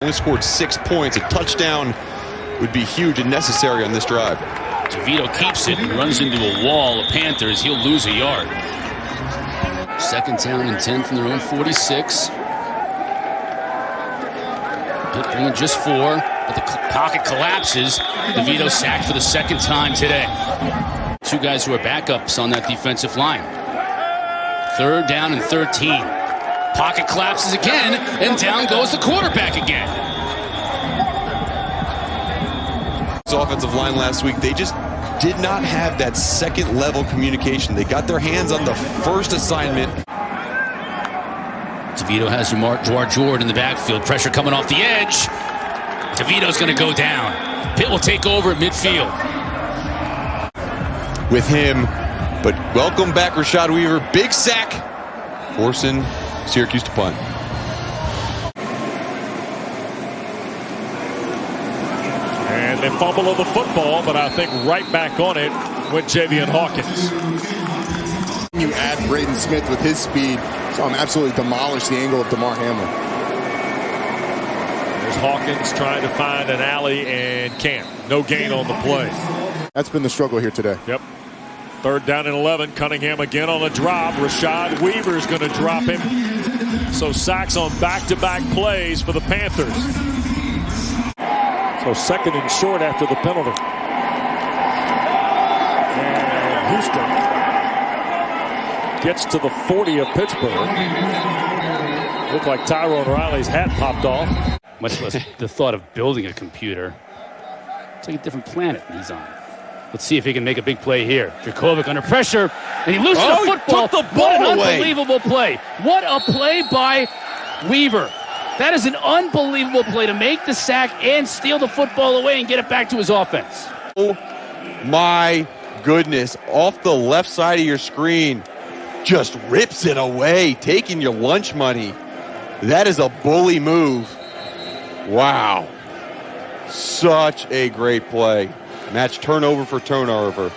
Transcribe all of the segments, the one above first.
Only scored 6 points. A touchdown would be huge and necessary on this drive. DeVito keeps it and runs into a wall of Panthers. He'll lose a yard. Second down and 10 from their own 46. Pitt bringing just 4, but the pocket collapses. DeVito sacked for the second time today. 2 guys who are backups on that defensive line. Third down and 13. Pocket collapses again, and down goes the quarterback again. This offensive line last week, they just did not have that second level communication. They got their hands on the first assignment. DeVito has Jawhar Jordan in the backfield. Pressure coming off the edge. DeVito's going to go down. Pitt will take over at midfield. With him, but welcome back Rashad Weaver. Big sack, forcing Syracuse to punt. And they fumble of the football, but I think right back on it went Javian Hawkins. You add Braden Smith with his speed, so I'm absolutely demolished the angle of Damar Hamlin. There's Hawkins trying to find an alley and can't. No gain on the play. That's been the struggle here today. Yep. Third down and 11. Cunningham again on the drop. Rashad Weaver is going to drop him. So sacks on back-to-back plays for the Panthers. So second and short after the penalty. And Houston gets to the 40 of Pittsburgh. Looked like Tyrone Riley's hat popped off. Much less the thought of building a computer. It's like a different planet he's on. Let's see if he can make a big play here. Dracovic under pressure, and he loses the football. Took the ball what an away. Unbelievable play. What a play by Weaver. That is an unbelievable play to make the sack and steal the football away and get it back to his offense. Oh my goodness. Off the left side of your screen. Just rips it away, taking your lunch money. That is a bully move. Wow. Such a great play. Match turnover for turnover.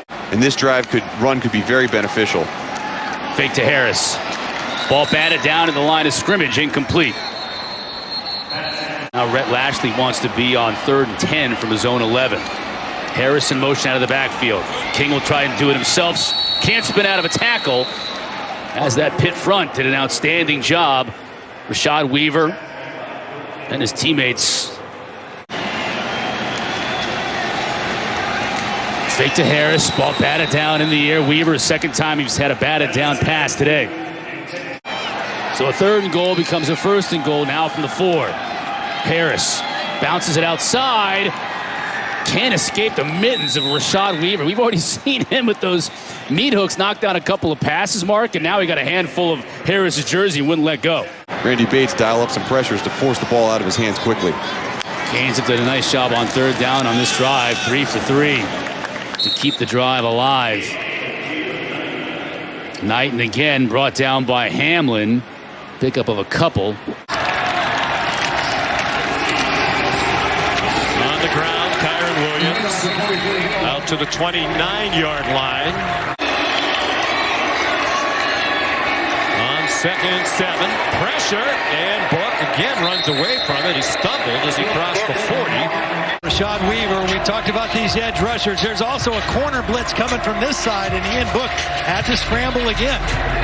And this drive could be very beneficial. Fake to Harris. Ball batted down in the line of scrimmage, incomplete. Now Rhett Lashley wants to be on 3rd and 10 from his own 11. Harris in motion out of the backfield. King will try and do it himself. Can't spin out of a tackle. As that Pitt front did an outstanding job. Rashad Weaver and his teammates. Fake to Harris, ball batted down in the air. Weaver, second time he's had a batted down pass today. So a 3rd and goal becomes a 1st and goal now from the 4. Harris bounces it outside. Can't escape the mittens of Rashad Weaver. We've already seen him with those meat hooks knock down a couple of passes, Mark, and now he got a handful of Harris's jersey and wouldn't let go. Randy Bates dial up some pressures to force the ball out of his hands quickly. Canes have done a nice job on 3rd down on this drive, 3 for 3. To keep the drive alive. Knighton again brought down by Hamlin. Pickup of a couple. On the ground, Kyron Williams out to the 29-yard line. On 2nd and 7, pressure, and Book again runs away from it. He stumbled as he crossed the 40. Rashad Weaver, we talked about these edge rushers. There's also a corner blitz coming from this side, and Ian Book had to scramble again.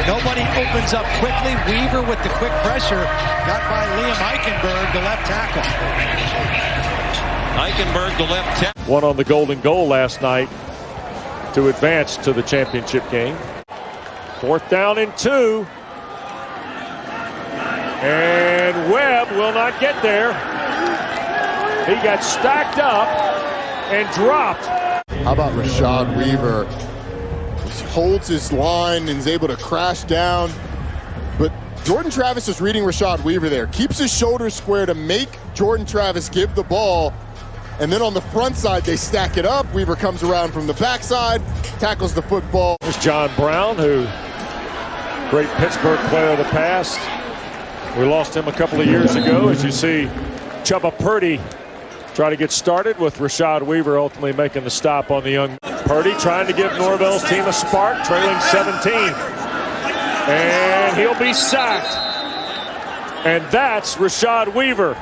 Nobody opens up quickly. Weaver with the quick pressure got by Liam Eichenberg, the left tackle. Eichenberg, the left tackle. One on the golden goal last night to advance to the championship game. 4th down and 2. And Webb will not get there. He got stacked up and dropped. How about Rashad Weaver? He holds his line and is able to crash down. But Jordan Travis is reading Rashad Weaver there. Keeps his shoulders square to make Jordan Travis give the ball. And then on the front side, they stack it up. Weaver comes around from the backside, tackles the football. There's John Brown, who great Pittsburgh player of the past. We lost him a couple of years ago. As you see, Chubba Purdy try to get started with Rashad Weaver ultimately making the stop on the young Purdy, trying to give Norvell's team a spark, trailing 17. And he'll be sacked. And that's Rashad Weaver.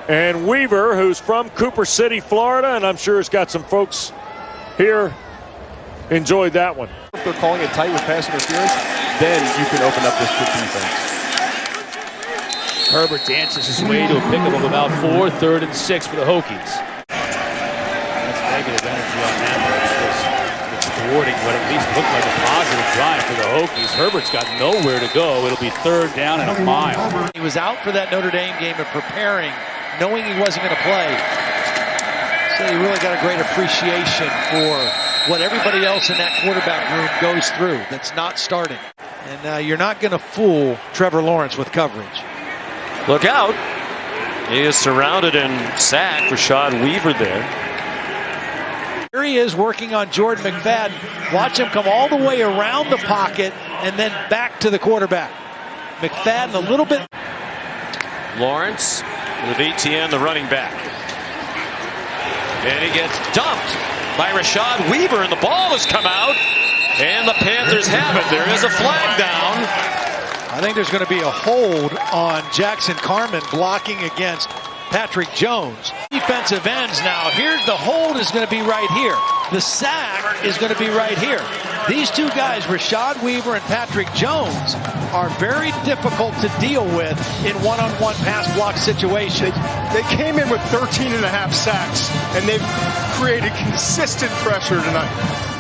And Weaver, who's from Cooper City, Florida, and I'm sure has got some folks here, enjoyed that one. If they're calling it tight with pass interference, then you can open up this quick defense. Herbert dances his way to a pickup of about 4, 3rd and 6 for the Hokies. That's negative energy on that, but it's thwarting what at least looked like a positive drive for the Hokies. Herbert's got nowhere to go. It'll be 3rd down and a mile. He was out for that Notre Dame game and preparing, knowing he wasn't going to play. So he really got a great appreciation for what everybody else in that quarterback room goes through that's not starting. And you're not going to fool Trevor Lawrence with coverage. Look out. He is surrounded and sacked. Rashad Weaver there. Here he is working on Jordan McFadden. Watch him come all the way around the pocket and then back to the quarterback. McFadden a little bit. Lawrence with Etienne, the running back. And he gets dumped by Rashad Weaver, and the ball has come out. And the Panthers have it. There is a flag down. I think there's going to be a hold on Jackson Carman blocking against Patrick Jones. Defensive ends now. Here's the hold is going to be right here. The sack is going to be right here. These two guys, Rashad Weaver and Patrick Jones, are very difficult to deal with in one-on-one pass block situations. They came in with 13.5 sacks, and they've created consistent pressure tonight.